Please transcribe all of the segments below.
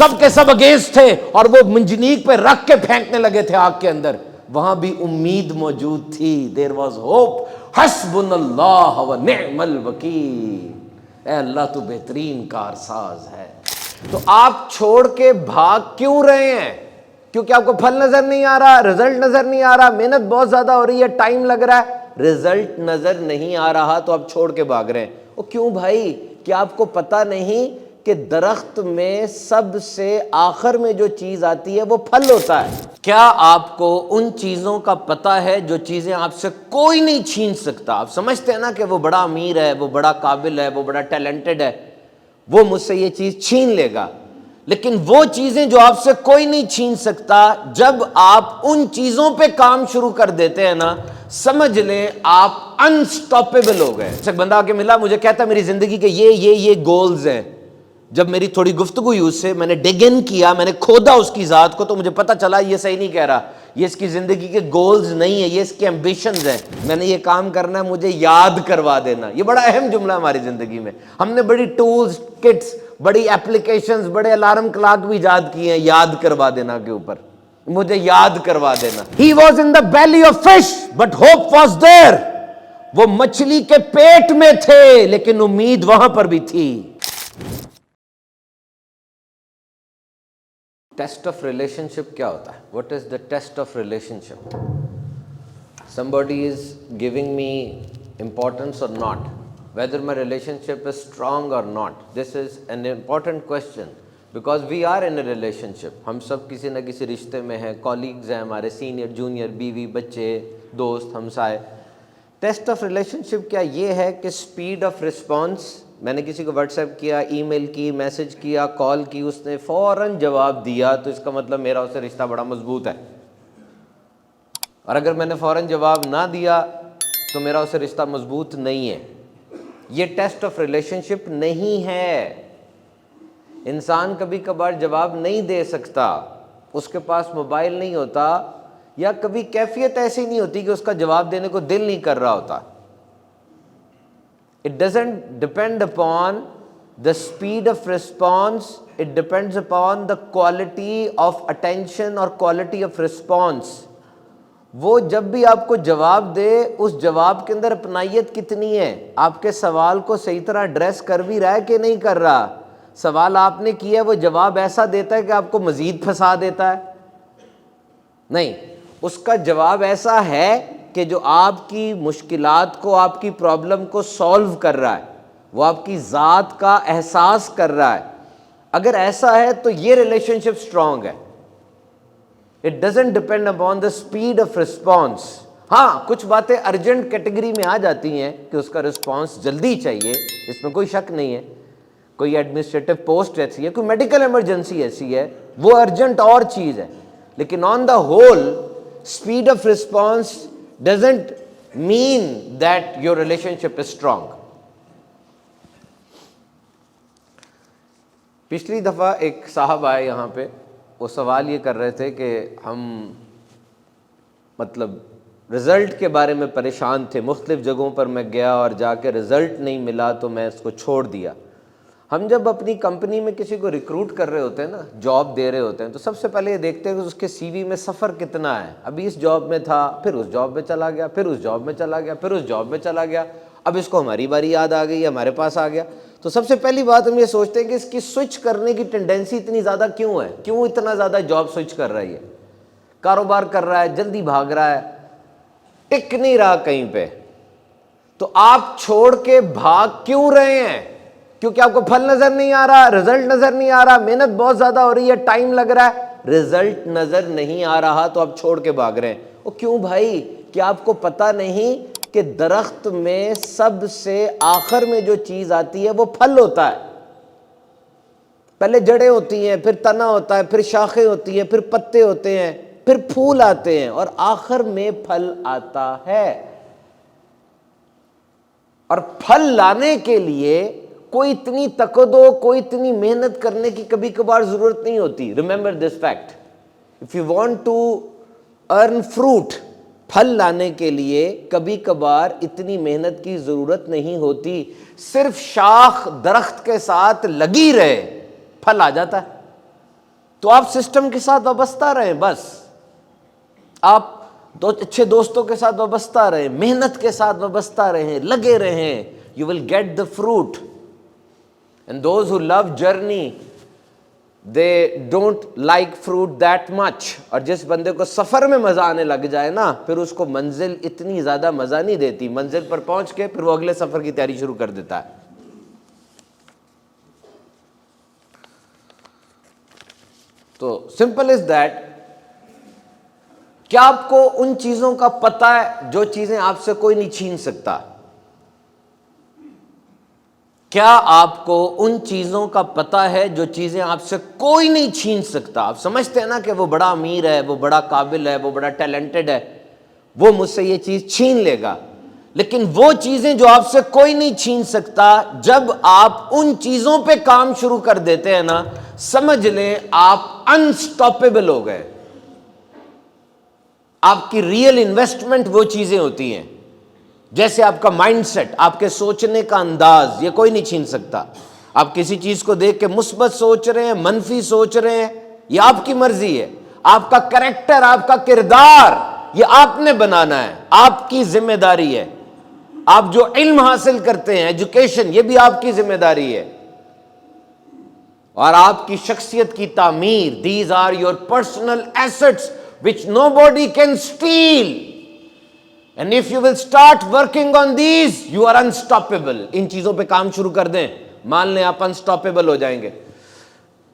سب کے سب اگینسٹ تھے اور وہ منجنیق پہ رکھ کے پھینکنے لگے تھے آگ کے اندر، وہاں بھی امید موجود تھی. There was hope. حسبنا اللہ و نعم الوکیل. اے اللہ تو بہترین کارساز ہے. تو آپ چھوڑ کے بھاگ کیوں رہے ہیں؟ کیونکہ آپ کو پھل نظر نہیں آ رہا، رزلٹ نظر نہیں آ رہا، محنت بہت زیادہ ہو رہی ہے، ٹائم لگ رہا ہے، رزلٹ نظر نہیں آ رہا تو آپ چھوڑ کے بھاگ رہے ہیں. وہ کیوں بھائی؟ کیا آپ کو پتہ نہیں کہ درخت میں سب سے آخر میں جو چیز آتی ہے وہ پھل ہوتا ہے؟ کیا آپ کو ان چیزوں کا پتہ ہے جو چیزیں آپ سے کوئی نہیں چھین سکتا؟ آپ سمجھتے ہیں نا کہ وہ بڑا امیر ہے، وہ بڑا قابل ہے، وہ بڑا ٹیلنٹڈ ہے، وہ مجھ سے یہ چیز چھین لے گا. لیکن وہ چیزیں جو آپ سے کوئی نہیں چھین سکتا، جب آپ ان چیزوں پہ کام شروع کر دیتے ہیں نا، سمجھ لیں آپ انسٹاپیبل ہو گئے. ایک بندہ آ کے ملا، مجھے کہتا ہے میری زندگی کے یہ گولز ہیں. جب میری تھوڑی گفتگو ہوئی اس سے، میں نے ڈگ ان کیا، میں نے کھودا اس کی ذات کو، تو مجھے پتہ چلا یہ صحیح نہیں کہہ رہا، یہ اس کی زندگی کے گولز نہیں ہے، یہ اس کے ایمبیشنز ہیں. میں نے یہ کام کرنا ہے، مجھے یاد کروا دینا. یہ بڑا اہم جملہ ہماری زندگی میں. ہم نے بڑی ٹولز، کٹس، بڑی اپلیکیشنز، بڑے الارم کلاک بھی ایجاد کیے ہیں یاد کروا دینا کے اوپر. مجھے یاد کروا دینا. He was in the belly of fish but hope was there. وہ مچھلی کے پیٹ میں تھے لیکن امید وہاں پر بھی تھی. ٹیسٹ آف ریلیشن شپ کیا ہوتا ہے؟ What is the test of relation ship? somebody is giving me importance or not, whether my relationship is strong or not. This is an important question because we are in a relationship. ہم سب کسی نہ کسی رشتے میں ہیں، colleagues ہیں ہمارے، senior, junior, بیوی، بچے، دوست، ہمسائے. ٹیسٹ آف ریلیشن شپ کیا یہ ہے کہ اسپیڈ آف رسپانس. میں نے کسی کو واٹس ایپ کیا، ای میل کی، میسج کیا، کال کی، اس نے فوراً جواب دیا تو اس کا مطلب میرا اس سے رشتہ بڑا مضبوط ہے. اور اگر میں نے فوراً جواب نہ دیا تو میرا اس سے رشتہ مضبوط نہیں ہے. یہ ٹیسٹ آف ریلیشن شپ نہیں ہے. انسان کبھی کبھار جواب نہیں دے سکتا، اس کے پاس موبائل نہیں ہوتا، یا کبھی کیفیت ایسی نہیں ہوتی کہ اس کا جواب دینے کو دل نہیں کر رہا ہوتا. It doesn't depend upon the speed of response, it depends upon the quality of attention or quality of response. وہ جب بھی آپ کو جواب دے، اس جواب کے اندر اپنائیت کتنی ہے، آپ کے سوال کو صحیح طرح ایڈریس کر بھی رہا ہے کہ نہیں کر رہا. سوال آپ نے کیا، وہ جواب ایسا دیتا ہے کہ آپ کو مزید پھنسا دیتا ہے؟ نہیں، اس کا جواب ایسا ہے کہ جو آپ کی مشکلات کو، آپ کی پرابلم کو سولو کر رہا ہے، وہ آپ کی ذات کا احساس کر رہا ہے. اگر ایسا ہے تو یہ ریلیشن شپ اسٹرانگ ہے. It doesn't depend upon the speed of response. ہاں، کچھ باتیں ارجنٹ کیٹیگری میں آ جاتی ہیں کہ اس کا رسپانس جلدی چاہیے، اس میں کوئی شک نہیں ہے. کوئی ایڈمنسٹریٹو پوسٹ ایسی ہے، کوئی میڈیکل ایمرجنسی ایسی ہے، وہ ارجنٹ اور چیز ہے. لیکن on the whole speed of response doesn't mean that your relationship is strong. پچھلی دفعہ ایک صاحب آئے یہاں پہ، وہ سوال یہ کر رہے تھے کہ ہم مطلب رزلٹ کے بارے میں پریشان تھے، مختلف جگہوں پر میں گیا اور جا کے رزلٹ نہیں ملا تو میں اس کو چھوڑ دیا. ہم جب اپنی کمپنی میں کسی کو ریکروٹ کر رہے ہوتے ہیں نا، جاب دے رہے ہوتے ہیں، تو سب سے پہلے یہ دیکھتے ہیں کہ اس کے سی وی میں سفر کتنا ہے. ابھی اس جاب میں تھا، پھر اس جاب میں چلا گیا، پھر اس جاب میں چلا گیا، پھر اس جاب میں چلا گیا، اب اس کو ہماری باری یاد آ گئی، ہمارے پاس آ گیا. تو سب سے پہلی بات ہم یہ سوچتے ہیں کہ اس کی سوئچ کرنے کی ٹینڈنسی اتنی زیادہ کیوں ہے، کیوں اتنا زیادہ جاب سوئچ کر رہی ہے، کاروبار کر رہا ہے، جلدی بھاگ رہا ہے، ٹک نہیں رہا کہیں پہ. تو آپ چھوڑ کے بھاگ کیوں رہے ہیں؟ کیونکہ آپ کو پھل نظر نہیں آ رہا، رزلٹ نظر نہیں آ رہا، محنت بہت زیادہ ہو رہی ہے، ٹائم لگ رہا ہے، رزلٹ نظر نہیں آ رہا تو آپ چھوڑ کے بھاگ رہے ہیں. وہ کیوں بھائی؟ کیا آپ کو پتہ نہیں کہ درخت میں سب سے آخر میں جو چیز آتی ہے وہ پھل ہوتا ہے؟ پہلے جڑیں ہوتی ہیں، پھر تنا ہوتا ہے، پھر شاخیں ہوتی ہیں، پھر پتے ہوتے ہیں، پھر پھول آتے ہیں، اور آخر میں پھل آتا ہے. اور پھل لانے کے لیے کوئی اتنی تکدو، کوئی اتنی محنت کرنے کی کبھی کبھار ضرورت نہیں ہوتی. Remember this fact. If you want to earn fruit, پھل لانے کے لیے کبھی کبھار اتنی محنت کی ضرورت نہیں ہوتی. صرف شاخ درخت کے ساتھ لگی رہے، پھل آ جاتا ہے. تو آپ سسٹم کے ساتھ وابستہ رہیں، بس آپ اچھے دوستوں کے ساتھ وابستہ رہیں، محنت کے ساتھ وابستہ رہیں، لگے رہیں، you will get the fruit. And those who love journey, they don't like fruit that much. اور جس بندے کو سفر میں مزہ آنے لگ جائے نا، پھر اس کو منزل اتنی زیادہ مزہ نہیں دیتی، منزل پر پہنچ کے پھر وہ اگلے سفر کی تیاری شروع کر دیتا ہے۔ تو سمپل از دیٹ، کیا آپ کو ان چیزوں کا پتہ ہے جو چیزیں آپ سے کوئی نہیں چھین سکتا؟ کیا آپ کو ان چیزوں کا پتہ ہے جو چیزیں آپ سے کوئی نہیں چھین سکتا؟ آپ سمجھتے ہیں نا کہ وہ بڑا امیر ہے، وہ بڑا قابل ہے، وہ بڑا ٹیلنٹڈ ہے، وہ مجھ سے یہ چیز چھین لے گا، لیکن وہ چیزیں جو آپ سے کوئی نہیں چھین سکتا، جب آپ ان چیزوں پہ کام شروع کر دیتے ہیں نا، سمجھ لیں آپ انسٹاپیبل ہو گئے۔ آپ کی ریئل انویسٹمنٹ وہ چیزیں ہوتی ہیں، جیسے آپ کا مائنڈ سیٹ، آپ کے سوچنے کا انداز، یہ کوئی نہیں چھین سکتا۔ آپ کسی چیز کو دیکھ کے مثبت سوچ رہے ہیں، منفی سوچ رہے ہیں، یہ آپ کی مرضی ہے۔ آپ کا کریکٹر، آپ کا کردار، یہ آپ نے بنانا ہے، آپ کی ذمہ داری ہے۔ آپ جو علم حاصل کرتے ہیں، ایجوکیشن، یہ بھی آپ کی ذمہ داری ہے، اور آپ کی شخصیت کی تعمیر، these are your personal assets which nobody can steal, and if you will start working on these, you are unstoppable۔ ان چیزوں پہ کام شروع کر دیں، مان لیں آپ انسٹاپیبل ہو جائیں گے۔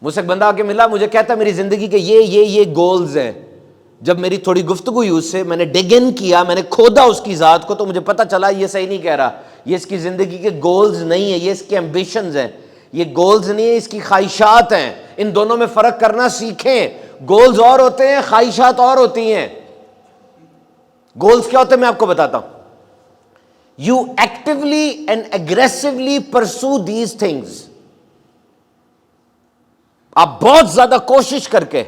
مجھ سے ایک بندہ آ کے ملا، مجھے کہتا میری زندگی کے یہ گولز ہیں۔ جب میری تھوڑی گفتگو ہوئی اس سے، میں نے ڈگ ان کیا، میں نے کھودا اس کی ذات کو، تو مجھے پتہ چلا یہ صحیح نہیں کہہ رہا، یہ اس کی زندگی کے گولز نہیں ہیں، یہ اس کے ایمبیشنز ہیں۔ یہ گولز نہیں ہیں، اس کی خواہشات ہیں۔ ان دونوں میں فرق کرنا سیکھیں۔ گولز اور ہوتے ہیں، خواہشات اور ہوتی ہیں۔ گولز کیا ہوتے ہیں میں آپ کو بتاتا ہوں۔ You actively and aggressively pursue these things۔ آپ بہت زیادہ کوشش کر کے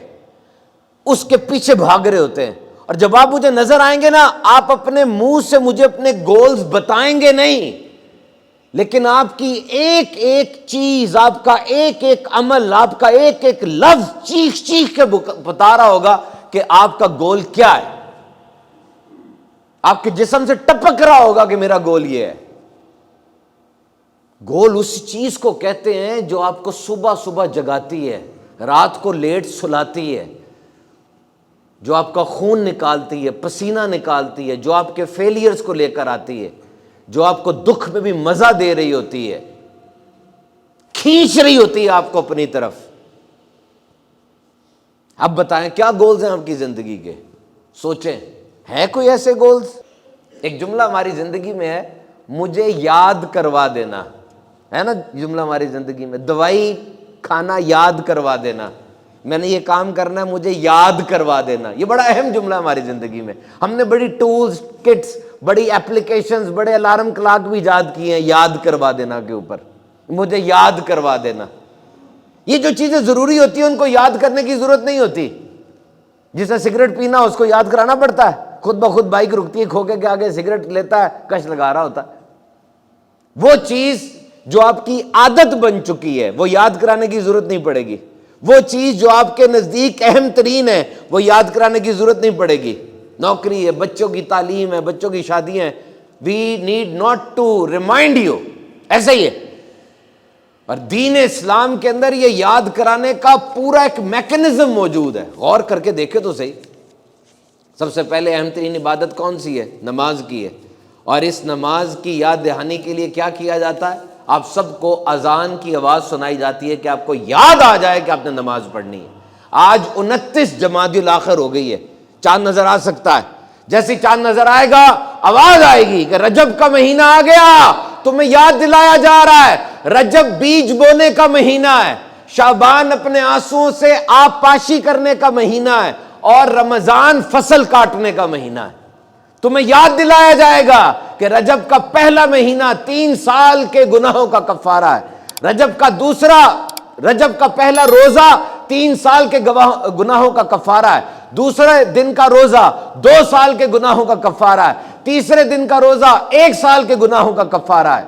اس کے پیچھے بھاگ رہے ہوتے ہیں، اور جب آپ مجھے نظر آئیں گے نا، آپ اپنے منہ سے مجھے اپنے گولز بتائیں گے نہیں، لیکن آپ کی ایک ایک چیز، آپ کا ایک ایک عمل، آپ کا ایک ایک لفظ چیخ چیخ کے بتا رہا ہوگا کہ آپ کا گول کیا ہے۔ آپ کے جسم سے ٹپک رہا ہوگا کہ میرا گول یہ ہے۔ گول اس چیز کو کہتے ہیں جو آپ کو صبح صبح جگاتی ہے، رات کو لیٹ سلاتی ہے، جو آپ کا خون نکالتی ہے، پسینہ نکالتی ہے، جو آپ کے فیلیئرز کو لے کر آتی ہے، جو آپ کو دکھ میں بھی مزہ دے رہی ہوتی ہے، کھینچ رہی ہوتی ہے آپ کو اپنی طرف۔ اب بتائیں کیا گولز ہیں آپ کی زندگی کے؟ سوچیں، ہے کوئی ایسے گولز؟ ایک جملہ ہماری زندگی میں ہے، مجھے یاد کروا دینا، ہے نا جملہ ہماری زندگی میں، دوائی کھانا یاد کروا دینا، میں نے یہ کام کرنا ہے مجھے یاد کروا دینا۔ یہ بڑا اہم جملہ ہماری زندگی میں۔ ہم نے بڑی ٹولز، کٹس، بڑی اپلیکیشنز، بڑے الارم کلاک بھی ایجاد کیے ہیں یاد کروا دینا کے اوپر، مجھے یاد کروا دینا۔ یہ جو چیزیں ضروری ہوتی ہیں ان کو یاد کرنے کی ضرورت نہیں ہوتی۔ جسے سگریٹ پینا اس کو یاد کرانا پڑتا ہے، خود بخود بائک رکتی ہے، کھوکے کے آگے سگریٹ لیتا ہے، کش لگا رہا ہوتا ہے۔ وہ چیز جو آپ کی عادت بن چکی ہے وہ یاد کرانے کی ضرورت نہیں پڑے گی۔ وہ چیز جو آپ کے نزدیک اہم ترین ہے وہ یاد کرانے کی ضرورت نہیں پڑے گی۔ نوکری ہے، بچوں کی تعلیم ہے، بچوں کی شادیاں ہیں، we need not to remind you, ایسا ہی ہے۔ اور دین اسلام کے اندر یہ یاد کرانے کا پورا ایک میکنزم موجود ہے۔ غور کر کے دیکھے تو صحیح۔ سب سے پہلے اہم ترین عبادت کون سی ہے؟ نماز کی ہے، اور اس نماز کی یاد دہانی کے لیے کیا کیا جاتا ہے؟ آپ سب کو اذان کی آواز سنائی جاتی ہے کہ آپ کو یاد آ جائے کہ آپ نے نماز پڑھنی ہے۔ آج 29 جمادی الاخر ہو گئی ہے، چاند نظر آ سکتا ہے، جیسے چاند نظر آئے گا آواز آئے گی کہ رجب کا مہینہ آ گیا، تمہیں یاد دلایا جا رہا ہے رجب بیج بونے کا مہینہ ہے، شعبان اپنے آنسوؤں سے آپ پاشی کرنے کا مہینہ ہے، اور رمضان فصل کاٹنے کا مہینہ ہے۔ تمہیں یاد دلایا جائے گا کہ رجب کا پہلا مہینہ 3 سال کے گناہوں کا کفارہ ہے، رجب کا پہلا روزہ 3 سال کے گناہوں کا کفارہ ہے، دوسرے دن کا روزہ 2 سال کے گناہوں کا کفارہ ہے، تیسرے دن کا روزہ 1 سال کے گناہوں کا کفارہ ہے۔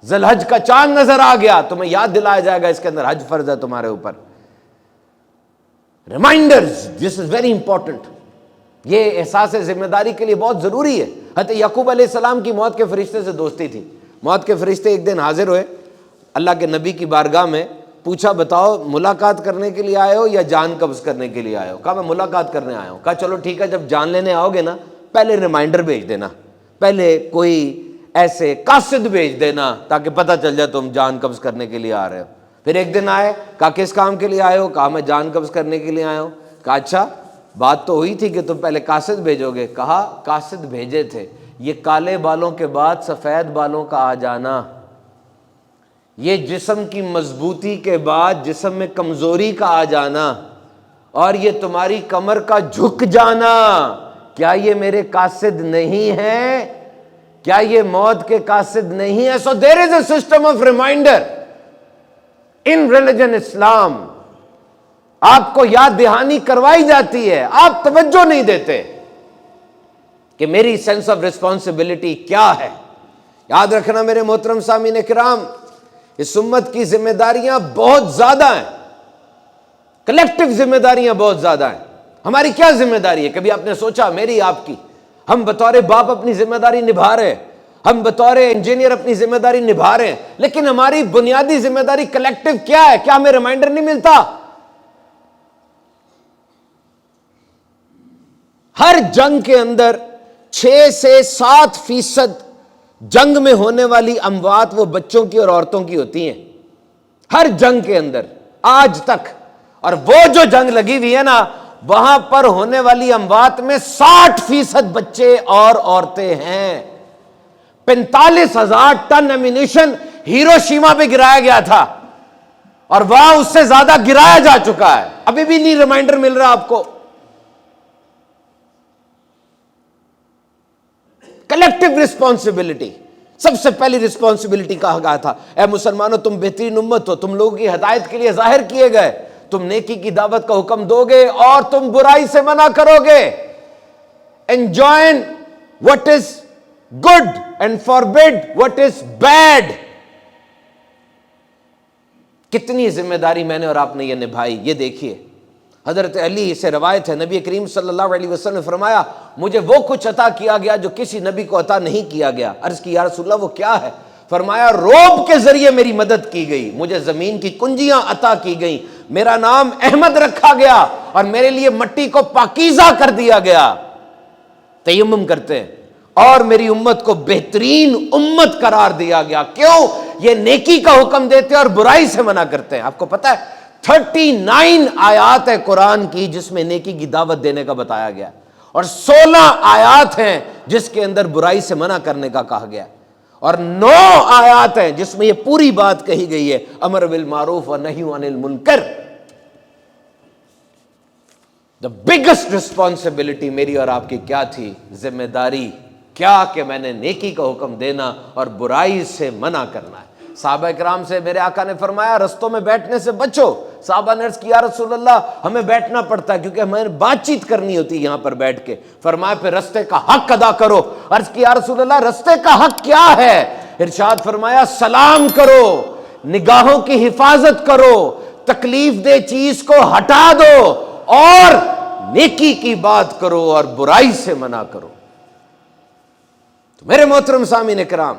ذی الحج کا چاند نظر آ گیا، تمہیں یاد دلایا جائے گا اس کے اندر حج فرض ہے تمہارے اوپر۔ Reminders, this is very important. یہ احساس ذمہ داری کے لیے بہت ضروری ہے. حضرت یعقوب علیہ السلام کی موت کے فرشتے سے دوستی تھی. موت کے فرشتے ایک دن حاضر ہوئے اللہ کے نبی کی بارگاہ میں، پوچھا بتاؤ ملاقات کرنے کے لیے آئے ہو یا جان قبض کرنے کے لیے آئے ہو؟ کہا میں ملاقات کرنے آیا ہوں. کہا چلو ٹھیک ہے، جب جان لینے آؤ گے نا پہلے ریمائنڈر بھیج دینا، پہلے کوئی ایسے قاصد بھیج دینا تاکہ پتہ چل جائے تم جان قبض کرنے کے لیے آ رہے ہو. پھر ایک دن آئے، کہا کس کام کے لیے آئے ہو؟ کہا میں جان قبض کرنے کے لیے آیا ہوں. کہا اچھا بات تو ہوئی تھی کہ تم پہلے قاصد بھیجو گے. کہا قاصد بھیجے تھے، یہ کالے بالوں کے بعد سفید بالوں کا آ جانا، یہ جسم کی مضبوطی کے بعد جسم میں کمزوری کا آ جانا، اور یہ تمہاری کمر کا جھک جانا، کیا یہ میرے قاصد نہیں ہے؟ کیا یہ موت کے قاصد نہیں ہے؟ So there is a system of reminder in religion Islam. آپ کو یاد دہانی کروائی جاتی ہے، آپ توجہ نہیں دیتے کہ میری سینس آف ریسپانسبلٹی کیا ہے. یاد رکھنا میرے محترم سامعین کرام، اس امت کی ذمہ داریاں بہت زیادہ ہیں، کلیکٹیو ذمہ داریاں بہت زیادہ ہیں. ہماری کیا ذمہ داری ہے؟ کبھی آپ نے سوچا؟ میری آپ کی، ہم بطور باپ اپنی ذمہ داری نبھا رہے ہیں، ہم بطور انجینئر اپنی ذمہ داری نبھا رہے ہیں، لیکن ہماری بنیادی ذمہ داری کلیکٹیو کیا ہے؟ کیا ہمیں ریمائنڈر نہیں ملتا؟ ہر جنگ کے اندر 6 سے 7% جنگ میں ہونے والی اموات وہ بچوں کی اور عورتوں کی ہوتی ہیں، ہر جنگ کے اندر آج تک. اور وہ جو جنگ لگی ہوئی ہے نا، وہاں پر ہونے والی اموات میں 60% بچے اور عورتیں ہیں. 45,000 ٹن ایمونیشن ہیروشیما پہ گرایا گیا تھا، اور وہاں اس سے زیادہ گرایا جا چکا ہے، ابھی بھی نہیں ریمائنڈر مل رہا آپ کو. کلیکٹیو رسپانسبلٹی، سب سے پہلی رسپانسبلٹی کہا گیا تھا اے مسلمانوں تم بہترین امت ہو، تم لوگوں کی ہدایت کے لیے ظاہر کیے گئے، تم نیکی کی دعوت کا حکم دو گے اور تم برائی سے منع کرو گے. enjoin what is good and forbid what is bad. کتنی ذمہ داری میں نے اور آپ نے یہ نبھائی. یہ دیکھیے حضرت علی سے روایت ہے، نبی کریم صلی اللہ علیہ وسلم نے فرمایا مجھے وہ کچھ عطا کیا گیا جو کسی نبی کو عطا نہیں کیا گیا. عرض کی یا رسول اللہ وہ کیا ہے؟ فرمایا روب کے ذریعے میری مدد کی گئی، مجھے زمین کی کنجیاں عطا کی گئیں، میرا نام احمد رکھا گیا اور میرے لیے مٹی کو پاکیزہ کر دیا گیا. تیمم کرتے ہیں اور میری امت کو بہترین امت قرار دیا گیا. کیوں؟ یہ نیکی کا حکم دیتے اور برائی سے منع کرتے ہیں. آپ کو پتہ ہے 39 آیات ہے قرآن کی جس میں نیکی کی دعوت دینے کا بتایا گیا، اور 16 آیات ہیں جس کے اندر برائی سے منع کرنے کا کہا گیا، اور 9 آیات ہیں جس میں یہ پوری بات کہی گئی ہے امر بالمعروف و نہی عن المنکر. The biggest responsibility میری اور آپ کی کیا تھی؟ ذمہ داری کیا کہ میں نے نیکی کا حکم دینا اور برائی سے منع کرنا ہے. صحابہ کرام سے میرے آقا نے فرمایا رستوں میں بیٹھنے سے بچو. صحابہ نے عرض کیا رسول اللہ ہمیں بیٹھنا پڑتا ہے کیونکہ ہمیں بات چیت کرنی ہوتی ہے یہاں پر بیٹھ کے. فرمایا پھر رستے کا حق ادا کرو. عرض کیا رسول اللہ رستے کا حق کیا ہے؟ ارشاد فرمایا سلام کرو، نگاہوں کی حفاظت کرو، تکلیف دہ چیز کو ہٹا دو اور نیکی کی بات کرو اور برائی سے منع کرو. تو میرے محترم سامعین کرام،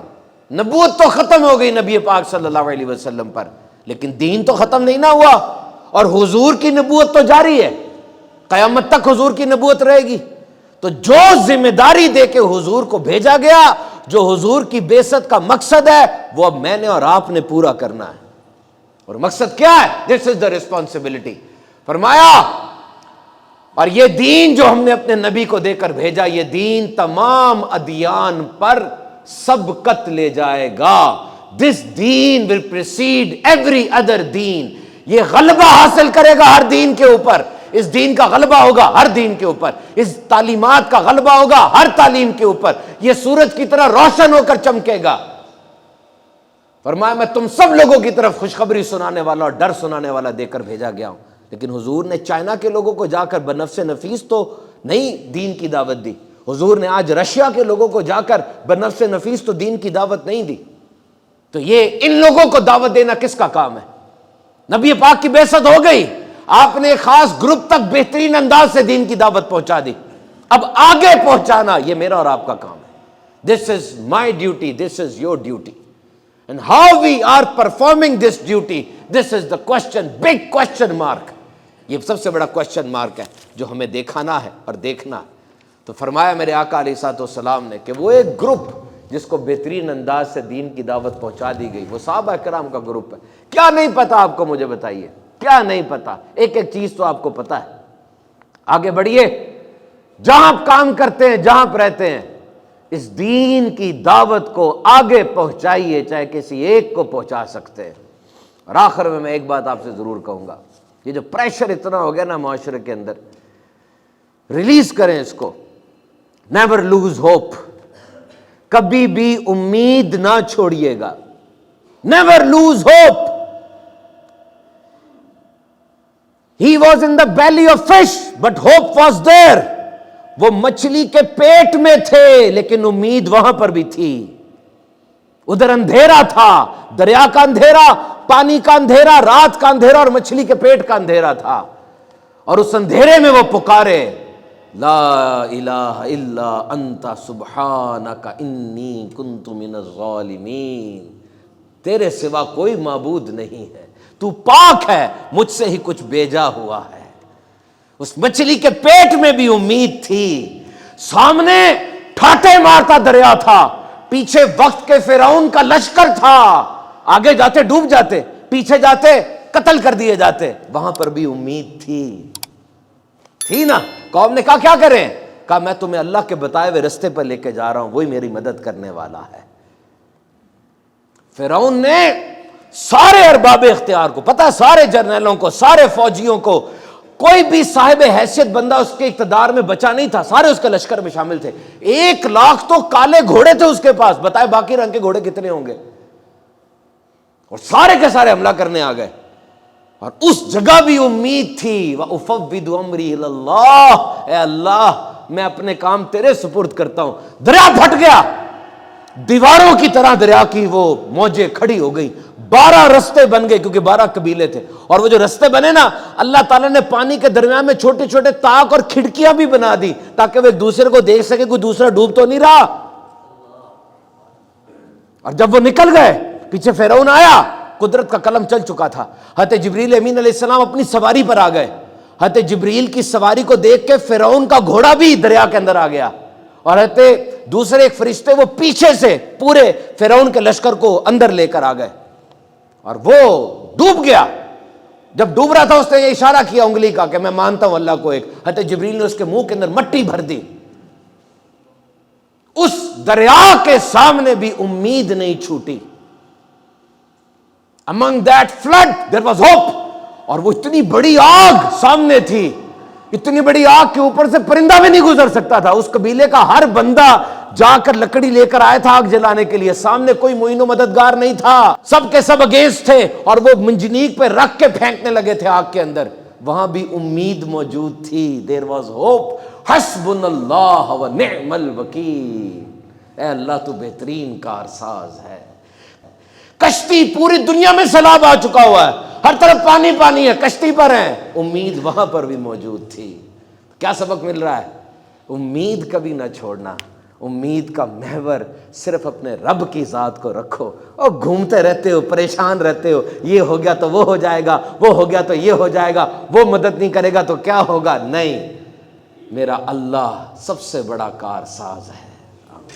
نبوت تو ختم ہو گئی نبی پاک صلی اللہ علیہ وسلم پر، لیکن دین تو ختم نہیں نہ ہوا، اور حضور کی نبوت تو جاری ہے، قیامت تک حضور کی نبوت رہے گی. تو جو ذمہ داری دے کے حضور کو بھیجا گیا، جو حضور کی بعثت کا مقصد ہے، وہ اب میں نے اور آپ نے پورا کرنا ہے. اور مقصد کیا ہے؟ This is the responsibility. فرمایا اور یہ دین جو ہم نے اپنے نبی کو دے کر بھیجا، یہ دین تمام ادیان پر سبقت لے جائے گا. دس دین ول پریسیڈ ایوری ادر دین. یہ غلبہ حاصل کرے گا ہر دین کے اوپر. اس دین کا غلبہ ہوگا ہر دین کے اوپر، اس تعلیمات کا غلبہ ہوگا ہر تعلیم کے اوپر. یہ سورج کی طرح روشن ہو کر چمکے گا. فرمایا میں تم سب لوگوں کی طرف خوشخبری سنانے والا اور ڈر سنانے والا دے کر بھیجا گیا ہوں. لیکن حضور نے چائنا کے لوگوں کو جا کر بنفس نفیس تو نہیں دین کی دعوت دی. حضور نے آج رشیا کے لوگوں کو جا کر بنفس نفیس تو دین کی دعوت نہیں دی. تو یہ ان لوگوں کو دعوت دینا کس کا کام ہے؟ نبی پاک کی بعثت ہو گئی، آپ نے ایک خاص گروپ تک بہترین انداز سے دین کی دعوت پہنچا دی، اب آگے پہنچانا یہ میرا اور آپ کا کام ہے۔ This is my duty, this is your duty, and how we are performing this duty, this is the question, big question mark. یہ سب سے بڑا کوشچن مارک ہے جو ہمیں دیکھانا ہے اور دیکھنا ہے۔ تو فرمایا میرے آقا علیہ الصلوۃ والسلام نے کہ وہ ایک گروپ جس کو بہترین انداز سے دین کی دعوت پہنچا دی گئی، وہ صحابہ کرام کا گروپ ہے۔ کیا نہیں پتا آپ کو؟ مجھے بتائیے، کیا نہیں پتا؟ ایک ایک چیز تو آپ کو پتا ہے۔ آگے بڑھیے، جہاں آپ کام کرتے ہیں، جہاں آپ رہتے ہیں، اس دین کی دعوت کو آگے پہنچائیے، چاہے کسی ایک کو پہنچا سکتے ہیں۔ اور آخر میں ایک بات آپ سے ضرور کہوں گا، یہ جو پریشر اتنا ہو گیا نا معاشرے کے اندر، ریلیز کریں اس کو۔ نیور لوز ہوپ، کبھی بھی امید نہ چھوڑیے گا۔ Never lose hope. He was in the belly of fish but hope was there. وہ مچھلی کے پیٹ میں تھے لیکن امید وہاں پر بھی تھی۔ ادھر اندھیرا تھا، دریا کا اندھیرا، پانی کا اندھیرا، رات کا اندھیرا اور مچھلی کے پیٹ کا اندھیرا تھا، اور اس اندھیرے میں وہ پکارے، لا الہ الا انت سبحانک انی کنت من الظالمین۔ تیرے سوا کوئی معبود نہیں ہے، تو پاک ہے، مجھ سے ہی کچھ بھیجا ہوا ہے۔ اس مچھلی کے پیٹ میں بھی امید تھی، سامنے ٹھاٹے مارتا دریا تھا، پیچھے وقت کے فرعون کا لشکر تھا، آگے جاتے ڈوب جاتے، پیچھے جاتے قتل کر دیے جاتے، وہاں پر بھی امید تھی نا۔ قوم نے کہا کیا کریں؟ کہا میں تمہیں اللہ کے بتائے ہوئے رستے پر لے کے جا رہا ہوں، وہی میری مدد کرنے والا ہے۔ فرعون نے سارے ارباب اختیار کو، پتہ ہے سارے جرنیلوں کو، سارے فوجیوں کو، کوئی بھی صاحب حیثیت بندہ اس کے اقتدار میں بچا نہیں تھا، سارے اس کے لشکر میں شامل تھے۔ 1,00,000 تو کالے گھوڑے تھے اس کے پاس، بتائے باقی رنگ کے گھوڑے کتنے ہوں گے؟ اور سارے کے سارے حملہ کرنے آ گئے، اور اس جگہ بھی امید تھی۔ وَأُفَوِّضُ أَمْرِي إِلَى اللَّهِ، اے اللہ میں اپنے کام تیرے سپرد کرتا ہوں۔ دریا پھٹ گیا، دیواروں کی طرح دریا کی وہ موجیں کھڑی ہو گئی، 12 رستے بن گئے کیونکہ 12 قبیلے تھے، اور وہ جو رستے بنے نا، اللہ تعالیٰ نے پانی کے درمیان میں چھوٹے چھوٹے طاق اور کھڑکیاں بھی بنا دی تاکہ وہ ایک دوسرے کو دیکھ سکے کوئی دوسرا ڈوب تو نہیں رہا۔ اور جب وہ نکل گئے، پیچھے فرعون آیا، قدرت کا قلم چل چکا تھا۔ حضرت جبریل امین علیہ السلام اپنی سواری پر آ گئے، حضرت جبریل کی سواری کو دیکھ کے فرعون کا گھوڑا بھی دریا کے اندر آ گیا، اور حضرت دوسرے ایک فرشتے وہ پیچھے سے پورے فرعون کے لشکر کو اندر لے کر آ گئے، اور وہ ڈوب گیا۔ جب ڈوب رہا تھا اس نے یہ اشارہ کیا انگلی کا کہ میں مانتا ہوں اللہ کو ایک۔ حضرت جبریل نے اس کے منہ کے اندر مٹی بھر دی۔ اس دریا کے سامنے بھی امید نہیں چھوٹی۔ Among that flood there was hope۔ اور وہ اتنی بڑی آگ سامنے تھی، اتنی بڑی آگ کے اوپر سے پرندہ بھی نہیں گزر سکتا تھا۔ اس قبیلے کا ہر بندہ جا کر لکڑی لے کر آیا تھا آگ جلانے کے لیے، سامنے کوئی معین و مددگار نہیں تھا، سب کے سب اگینسٹ تھے، اور وہ منجنیق پہ رکھ کے پھینکنے لگے تھے آگ کے اندر۔ وہاں بھی امید موجود تھی، دیر واز ہوپ۔ حسبنا اللہ ونعم الوکیل، اے اللہ تو بہترین کارساز ہے۔ کشتی پوری دنیا میں سیلاب آ چکا ہوا ہے، ہر طرف پانی پانی ہے، کشتی پر ہیں، امید وہاں پر بھی موجود تھی۔ کیا سبق مل رہا ہے؟ امید کبھی نہ چھوڑنا، امید کا محور صرف اپنے رب کی ذات کو رکھو۔ اور گھومتے رہتے ہو، پریشان رہتے ہو، یہ ہو گیا تو وہ ہو جائے گا، وہ ہو گیا تو یہ ہو جائے گا، وہ مدد نہیں کرے گا تو کیا ہوگا؟ نہیں، میرا اللہ سب سے بڑا کارساز ہے۔